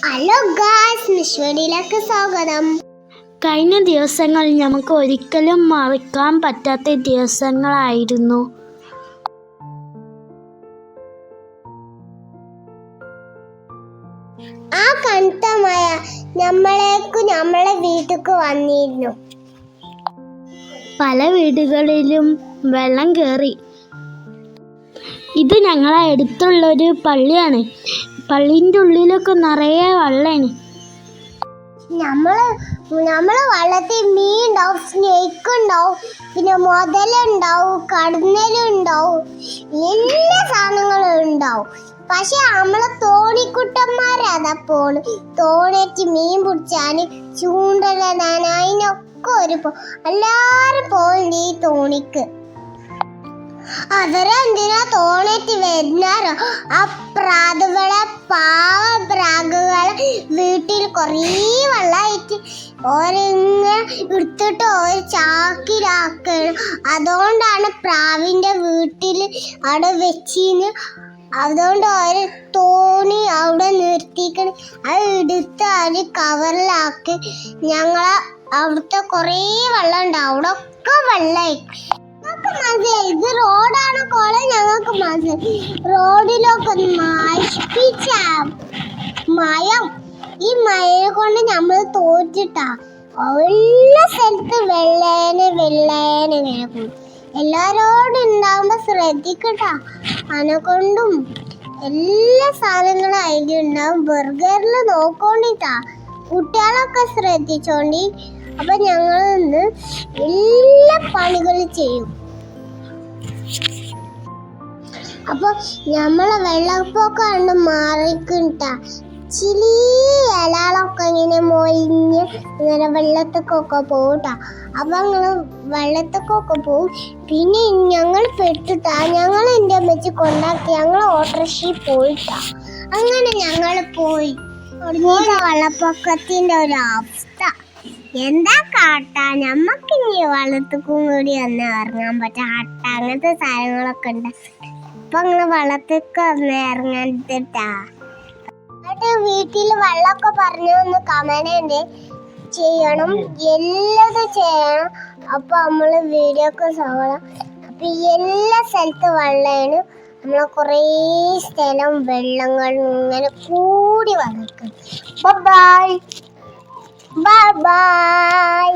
Hello guys, മിശ്വടിയിലേക്ക് സ്വാഗതം. കഴിഞ്ഞ ദിവസങ്ങൾ നമുക്ക് ഒരിക്കലും മറക്കാൻ പറ്റാത്ത ദിവസങ്ങളായിരുന്നു. ആ കനത്ത മഴ നമ്മളെ വീട്ടിലേക്ക് വന്നിരുന്നു. പല വീടുകളിലും വെള്ളം കയറി. ഇത് ഞങ്ങളെ അടുത്തുള്ളൊരു പള്ളിയാണ്. പള്ളിൻ്റെ ഉള്ളിലൊക്കെ നിറയെ വെള്ളമാണ്. നമ്മള് വള്ളത്തിൽ മീൻ ഉണ്ടാവും, സ്നേക്ക് ഉണ്ടാവും, പിന്നെ മുതലുണ്ടാവും, കടന്നലുണ്ടാവും, എല്ലാ സാധനങ്ങളും ഉണ്ടാവും. പക്ഷെ നമ്മളെ തോണിക്കുട്ടന്മാരതാ പോണ്. തോണിച്ച് മീൻ പിടിച്ചാന്, ചൂണ്ടലിടാൻ, അതിനൊക്കെ എല്ലാരും പോകുന്നുണ്ട് ഈ തോണിക്ക്. അവരെന്തിനാ തോണിട്ട് വരുന്നാരോ? ആ പ്രാകുകളെ വീട്ടിൽ കുറേ വെള്ളമായിട്ട് ഓരിങ്ങനെ എടുത്തിട്ട് ഒരു ചാക്കിലാക്കണം. അതുകൊണ്ടാണ് പ്രാവിൻ്റെ വീട്ടിൽ അവിടെ വെച്ചിന്ന്. അതുകൊണ്ട് ഒരു തോണി അവിടെ നിർത്തിക്കണം. അത് എടുത്ത് ഒരു കവറിലാക്കി ഞങ്ങളെ അവിടുത്തെ കുറേ വെള്ളം ഉണ്ട്. അവിടെ ഒക്കെ വെള്ളമായി. ഇത് റോഡാണ് കോളെ, ഞങ്ങൾക്ക് മനസ്സിലായി. റോഡിലൊക്കെ നശിപ്പിച്ച മയം. ഈ മഴയെ കൊണ്ട് നമ്മൾ തോറ്റിട്ടാ. എല്ലാ സ്ഥലത്ത് വെള്ളേനെ പോകും. എല്ലാരോടും ഉണ്ടാവുമ്പോ ശ്രദ്ധിക്കട്ടാ. അനെക്കൊണ്ടും എല്ലാ സാധനങ്ങളും അതിലുണ്ടാവും. ബർഗറിൽ നോക്കോണ്ടിട്ടാ. കുട്ടികളൊക്കെ ശ്രദ്ധിച്ചോണ്ടി. അപ്പൊ ഞങ്ങൾ ഇന്ന് എല്ലാ പണികളും ചെയ്യും. അപ്പൊ നമ്മളെ വെള്ളപ്പൊക്കം കണ്ട് മാറിക്കിട്ടാ. ചിലി ഇലകളൊക്കെ ഇങ്ങനെ മൊഴിഞ്ഞ് ഇങ്ങനെ വെള്ളത്തൊക്കെ പോട്ടാ. അപ്പൊ അങ്ങനെ വെള്ളത്തൊക്കെ പോവും. പിന്നെ ഞങ്ങൾ പെട്ടിട്ടാ. ഞങ്ങൾ എൻ്റെ അമ്മച്ചി കൊണ്ടാക്കി ഞങ്ങൾ ഓട്ടോറിക്ഷയിൽ പോയിട്ടാ. അങ്ങനെ ഞങ്ങൾ പോയി. വെള്ളപ്പൊക്കത്തിന്റെ ഒരു അവസ്ഥ എന്താ കാട്ടാ. നമ്മക്ക് ഇനി വെള്ളത്തിക്കും കൂടി ഒന്ന് ഇറങ്ങാൻ പറ്റാ. അങ്ങനത്തെ സാധനങ്ങളൊക്കെ ഉണ്ട്. അപ്പൊ അങ്ങനെ വെള്ളത്തിക്ക് ഒന്ന് ഇറങ്ങാനിട്ടാ. എന്നിട്ട് വീട്ടിൽ വെള്ളമൊക്കെ പറഞ്ഞു ഒന്ന് കമന്റ് ചെയ്യണം. എല്ലാതും ചെയ്യണം. അപ്പൊ നമ്മള് വീഡിയോ ഒക്കെ കാണാം. അപ്പൊ എല്ലാ സ്ഥലത്തും വെള്ളമാണ്. നമ്മളെ കുറേ സ്ഥലം വെള്ളങ്ങൾ ഇങ്ങനെ കൂടി വന്നിരിക്കും. Bye bye.